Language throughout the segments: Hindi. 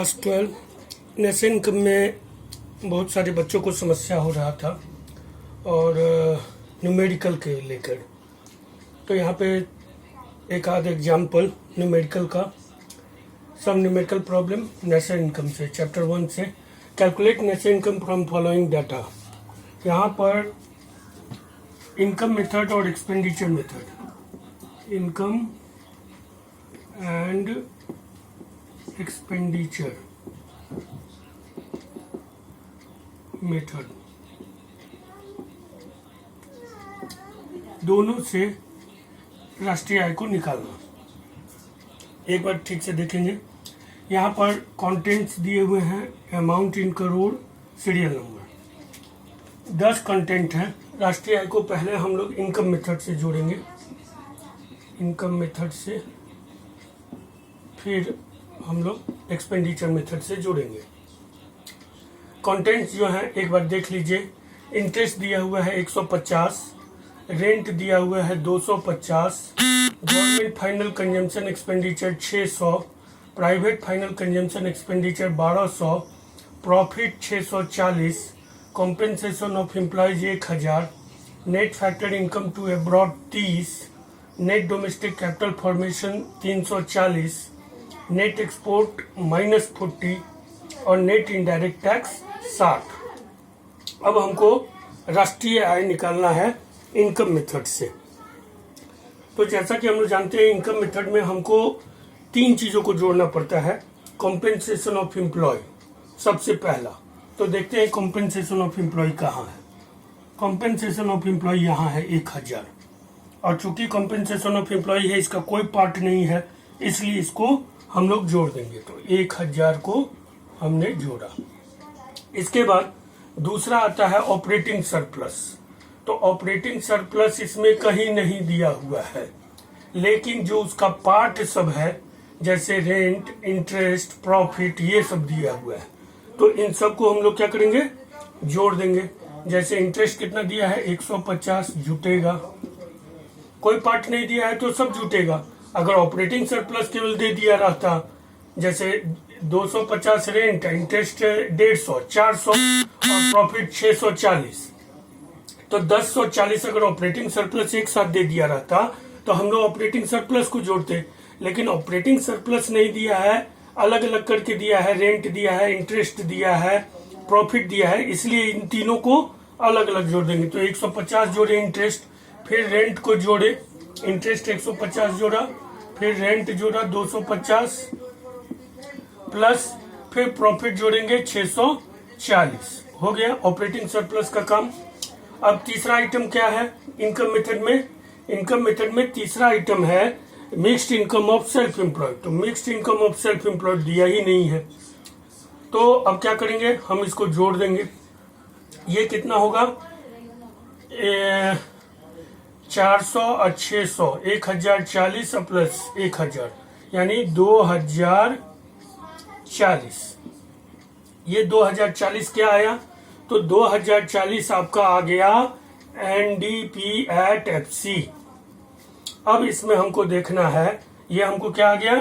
क्लास 12 नेशनल इनकम में बहुत सारे बच्चों को समस्या हो रहा था और न्यूमेरिकल के लेकर। तो यहाँ पे एक आध एग्जाम्पल न्यूमेरिकल का, सम न्यूमेरिकल प्रॉब्लम नेशनल इनकम से, चैप्टर 1 से। Calculate national income from following data. यहाँ पर इनकम मेथड और expenditure method, income and expenditure method, दोनों से राष्ट्रीय आय को निकालना। एक बार ठीक से देखेंगे। यहाँ पर कंटेंट्स दिए हुए हैं, amount in crore, serial number, 10 content हैं। राष्ट्रीय आय को पहले हम लोग इनकम मेथड से जोड़ेंगे, इनकम मेथड से, फिर हम लोग एक्सपेंडिचर मेथड से जोड़ेंगे। कंटेंट्स जो हैं एक बार देख लीजिए। इंटरेस्ट दिया हुआ है 150, रेंट दिया हुआ है 250, government final consumption expenditure 600, private final consumption expenditure 1200, profit 640, compensation of employees 1000, net factor income to abroad 30, net domestic capital formation 340, net export -40 और नेट इनडायरेक्ट टैक्स 60। अब हमको राष्ट्रीय आय निकालना है इनकम मेथड से। तो जैसा कि हम लोग जानते हैं, इनकम मेथड में हमको 3 चीजों को जोड़ना पड़ता है। कॉम्पेंसेशन ऑफ एम्प्लॉय सबसे पहला। तो देखते हैं कॉम्पेंसेशन ऑफ एम्प्लॉय कहाँ है। कॉम्पेंसेशन ऑफ एम्प्लॉय यहाँ है 1000, और चूंकि कॉम्पेंसेशन ऑफ एम्प्लॉय है, इसका कोई पार्ट नहीं है, इसलिए इसको हम लोग जोड़ देंगे। तो 1000 को हमने जोड़ा। इसके बाद दूसरा आता है ऑपरेटिंग सरप्लस। तो ऑपरेटिंग सरप्लस इसमें कहीं नहीं दिया हुआ है, लेकिन जो उसका पार्ट सब है, जैसे रेंट, इंटरेस्ट, प्रॉफिट, ये सब दिया हुआ है। तो इन सब को हम लोग क्या करेंगे, जोड़ देंगे। जैसे इंटरेस्ट कितना दिया है 150, जुटेगा। कोई पार्ट नहीं दिया है तो सब जुटेगा। अगर ऑपरेटिंग सरप्लस केवल दे दिया रहता, जैसे 250 रेंट, इंटरेस्ट 150, 400 और प्रॉफिट 640, तो 1040 अगर ऑपरेटिंग सरप्लस एक साथ दे दिया रहता तो हम लोग ऑपरेटिंग सरप्लस को जोड़ते। लेकिन ऑपरेटिंग सरप्लस नहीं दिया है, अलग अलग करके दिया है। रेंट दिया है, इंटरेस्ट दिया है, प्रॉफिट दिया है, इसलिए इन तीनों को अलग अलग जोड़ देंगे। तो 150 जोड़े इंटरेस्ट, फिर रेंट को जोड़े, इंटरेस्ट 150 जोड़ा, फिर रेंट जोड़ा 250, प्लस फिर प्रॉफिट जोड़ेंगे 640। हो गया ऑपरेटिंग सरप्लस का काम। अब तीसरा आइटम क्या है इनकम मेथड में? इनकम मेथड में तीसरा आइटम है mixed income of self employed. तो mixed income of self employed दिया ही नहीं है, तो अब क्या करेंगे, हम इसको जोड़ देंगे। ये कितना होगा, 400 और 600, 1040 प्लस 1000 यानी 2040। ये 2040 क्या आया? तो 2040 आपका आ गया NDP एट FC। अब इसमें हमको देखना है, ये हमको क्या आ गया,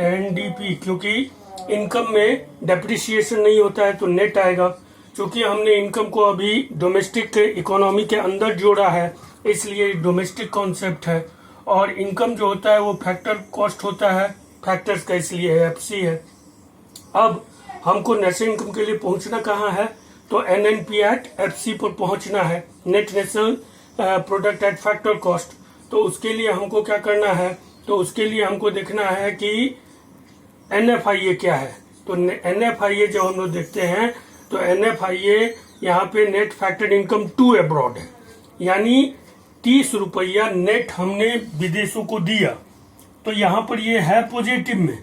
NDP, क्योंकि इनकम में डेप्रिसिएशन नहीं होता है तो नेट आएगा। क्योंकि हमने इनकम को अभी डोमेस्टिक इकोनॉमी के अंदर जोड़ा है, इसलिए डोमेस्टिक कॉन्सेप्ट है। और इनकम जो होता है वो फैक्टर कॉस्ट होता है, फैक्टर्स का, इसलिए FC है। अब हमको नेशनल इनकम के लिए पहुंचना कहाँ है? तो NNP एट FC पर पहुंचना है, net national product at factor cost. तो उसके लिए हमको क्या करना है? तो उसके लिए हमको देखना है कि NFIA क्या है। तो NFIA जब हम लोग देखते हैं तो NFIA यहाँ पे net factor income to abroad है, यानी 30 रुपया नेट हमने विदेशों को दिया। तो यहाँ पर ये है पॉजिटिव में,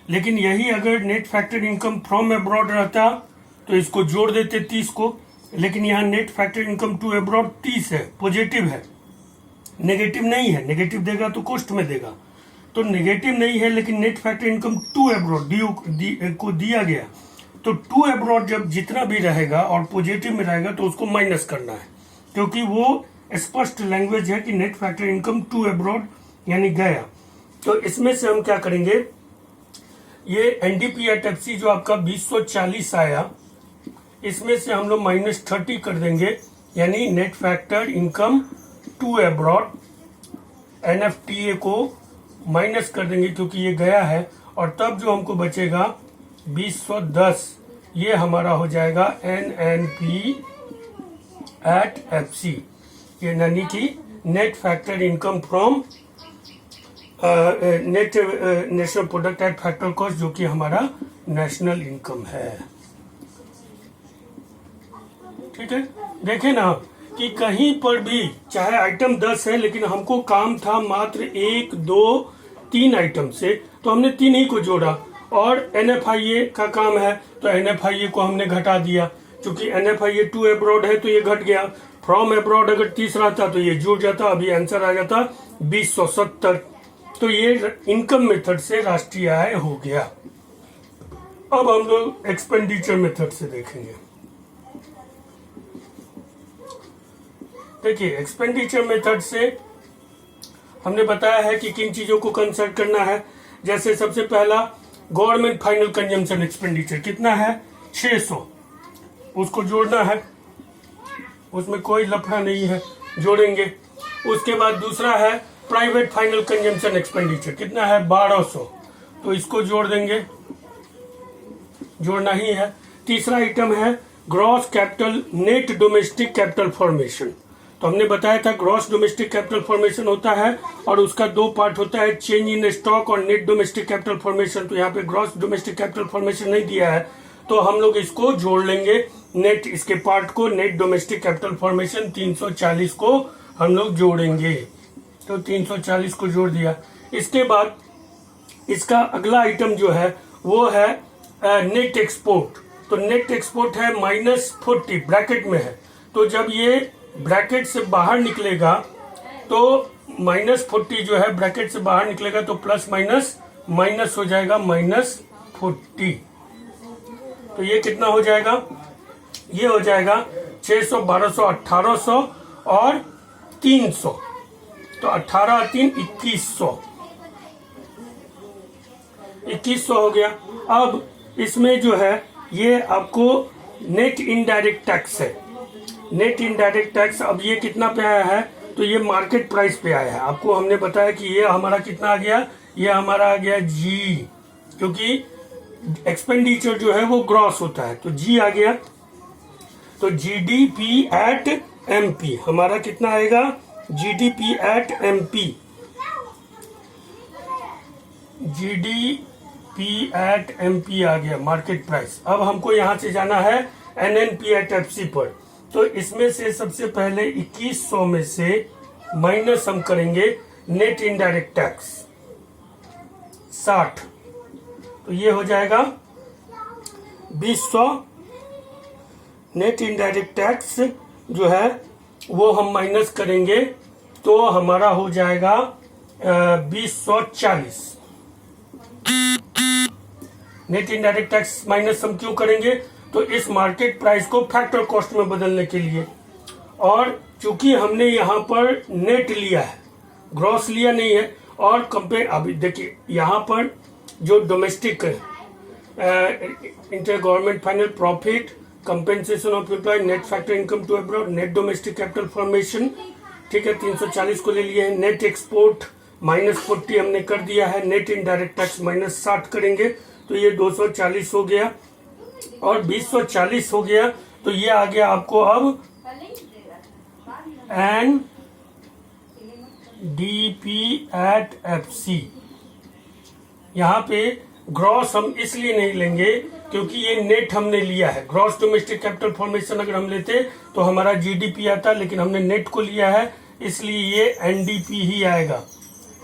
लेकिन यही अगर net factor income from abroad रहता तो इसको जोड़ देते 30 को। लेकिन यहाँ net factor income to abroad 30 है, पॉजिटिव है, नेगेटिव नहीं है। नेगेटिव देगा तो कॉस्ट में देगा, तो नेगेटिव नहीं है, लेकिन net factor income to abroad को दिया गया। तो टू अब्रॉड जब जितना भी रहेगा और पॉजिटिव में रहेगा तो उसको माइनस करना है, क्योंकि वो स्पष्ट लैंग्वेज है कि net factor income to abroad यानी गया। तो इसमें से हम क्या करेंगे, ये एनडीपी एट एफसी जो आपका 2040 आया, इसमें से हम लोग -30 कर देंगे, यानी net factor income to abroad, NFTA को माइनस कर देंगे क्योंकि ये गया है, और तब जो हमको बचेगा 2010, ये हमारा हो जाएगा एनएनपी एट एफसी, ये यानी कि net factor income from net national product at factor cost, जो कि हमारा नेशनल इनकम है। ठीक है, देखें ना कि कहीं पर भी चाहे आइटम 10 है, लेकिन हमको काम था मात्र 1, 2, 3 आइटम से, तो हमने 3 ही को जोड़ा। और एनएफआईए का काम है तो एनएफआईए को हमने घटा दिया, क्योंकि एनएफआईए टू अब्रॉड है तो ये घट गया। फ्रॉम अब्रॉड अगर तीसरा था तो ये जुड़ जाता, अभी आंसर आ जाता 2070। तो ये इनकम मेथड से राष्ट्रीय आय हो गया। अब हम लोग एक्सपेंडिचर मेथड से देखेंगे। देखिए, एक्सपेंडिचर मेथड से हमने बताया है कि किन चीजों को कंसिडर करना है। जैसे सबसे पहला गवर्नमेंट फाइनल कंजम्पशन एक्सपेंडिचर कितना है, 600, उसको जोड़ना है, उसमें कोई लफड़ा नहीं है, जोड़ेंगे। उसके बाद दूसरा है प्राइवेट फाइनल कंजम्पशन एक्सपेंडिचर कितना है, 1200, तो इसको जोड़ देंगे, जोड़ना ही है। तीसरा आइटम है gross capital net domestic capital formation, तो हमने बताया था ग्रॉस डोमेस्टिक कैपिटल फॉर्मेशन होता है और उसका 2 पार्ट होता है, चेंज इन स्टॉक और नेट डोमेस्टिक कैपिटल फॉर्मेशन। तो यहाँ पे ग्रॉस डोमेस्टिक कैपिटल फॉर्मेशन नहीं दिया है, तो हम लोग इसको जोड़ लेंगे, नेट इसके पार्ट को, नेट डोमेस्टिक कैपिटल फॉर्मेशन 340 को हम लोग जोड़ेंगे, तो 340 को जोड़ दिया। इसके बाद इसका अगला आइटम जो है वो है नेट एक्सपोर्ट, तो नेट एक्सपोर्ट है -40, ब्रैकेट में है, तो जब ये ब्रैकेट से बाहर निकलेगा तो -40 जो है ब्रैकेट से बाहर निकलेगा तो प्लस माइनस माइनस हो जाएगा -40, तो ये कितना हो जाएगा, ये हो जाएगा 600, 1200, 1800 और 300, तो 18 3 2100, 2100 हो गया। अब इसमें जो है ये आपको नेट इनडायरेक्ट टैक्स है, नेट इनडायरेक्ट टैक्स। अब ये कितना पे आया है, तो ये मार्केट प्राइस पे आया है। आपको हमने बताया कि ये हमारा कितना आ गया, ये हमारा आ गया जी, क्योंकि एक्सपेंडिचर जो है वो ग्रॉस होता है, तो जी आ गया। तो जीडीपी एट एमपी हमारा कितना आएगा, GDP at MP, GDP at MP आ गया मार्केट प्राइस। अब हमको यहां से जाना है एनएनपी एट एफसी पर, तो इसमें से सबसे पहले 2100 में से माइनस हम करेंगे नेट इनडायरेक्ट टैक्स 60, तो ये हो जाएगा 2000। नेट इनडायरेक्ट टैक्स जो है वो हम माइनस करेंगे तो हमारा हो जाएगा 2040। नेट इनडायरेक्ट टैक्स माइनस हम क्यों करेंगे, तो इस मार्केट प्राइस को फैक्टर कॉस्ट में बदलने के लिए, और चूंकि हमने यहाँ पर नेट लिया है, ग्रॉस लिया नहीं है, और कंपेयर, अभी देखिए यहाँ पर जो domestic inter government final profit, compensation of employ, net factor income to abroad, net domestic capital formation, ठीक है, 340 को ले लिए हैं। नेट एक्सपोर्ट -40 हमने कर दिया है, नेट इनडायरेक्ट टैक्स -60 करेंगे तो ये 240 हो गया, और 2040 हो गया, तो ये आ गया आपको अब एन डीपी एट एफसी। यहाँ पे ग्रॉस हम इसलिए नहीं लेंगे क्योंकि ये नेट हमने लिया है। ग्रॉस डोमेस्टिक कैपिटल फॉर्मेशन अगर हम लेते तो हमारा जीडीपी आता, लेकिन हमने नेट को लिया है इसलिए ये एनडीपी ही आएगा,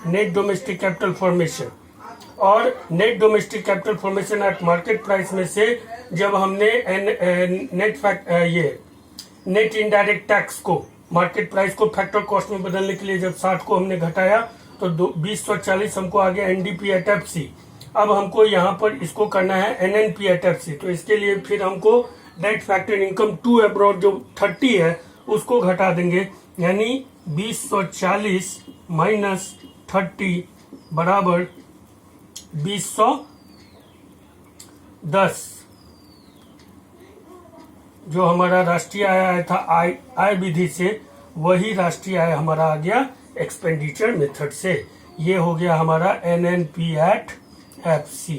नेट डोमेस्टिक कैपिटल फॉर्मेशन। और net domestic capital formation eight market price में से जब हमने नेट इनडायरेक्ट टैक्स को, मार्केट प्राइस को फैक्टर कॉस्ट में बदलने के लिए जब 60 को हमने घटाया तो 2040 हमको आ गया एनडीपी एट एफसी। अब हमको यहाँ पर इसको करना है एनएनपी एट एफसी, तो इसके लिए फिर हमको net factor income to abroad जो 30 है उसको घटा देंगे, यानी 2040 - 30 बराबर 2000 10 जो हमारा राष्ट्रीय आय आया था आय विधि से, वही राष्ट्रीय आय हमारा आ गया एक्सपेंडिचर मेथड से। ये हो गया हमारा NNP at FC,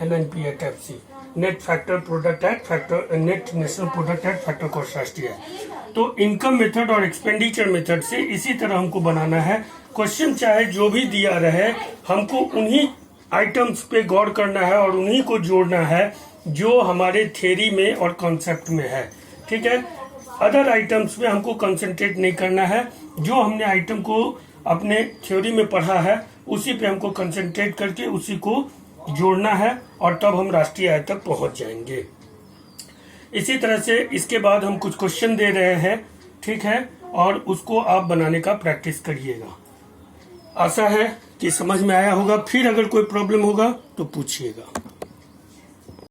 NNP at FC, net factor product at factor, net national product at factor cost राष्ट्रीय आय। तो इनकम मेथड और एक्सपेंडिचर मेथड से इसी तरह हमको बनाना है। क्वेश्चन चाहे जो भी दिया रहे, हमको उन्हीं आइटम्स पे गौर करना है और उन्हीं को जोड़ना है जो हमारे थ्योरी में और कॉन्सेप्ट में है। ठीक है, अदर आइटम्स में हमको कंसंट्रेट नहीं करना है। जो हमने आइटम को अपने थ्योरी में पढ़ा है उसी पे हमको कंसंट्रेट करके उसी को जोड़ना है और तब हम राष्ट्रीय आय तक पहुंच जाएंगे। इसी तरह से इसके बाद हम कुछ क्वेश्चन दे रहे हैं, ठीक है, और उसको आप बनाने का प्रैक्टिस करिएगा। आशा है कि समझ में आया होगा। फिर अगर कोई प्रॉब्लम होगा तो पूछिएगा।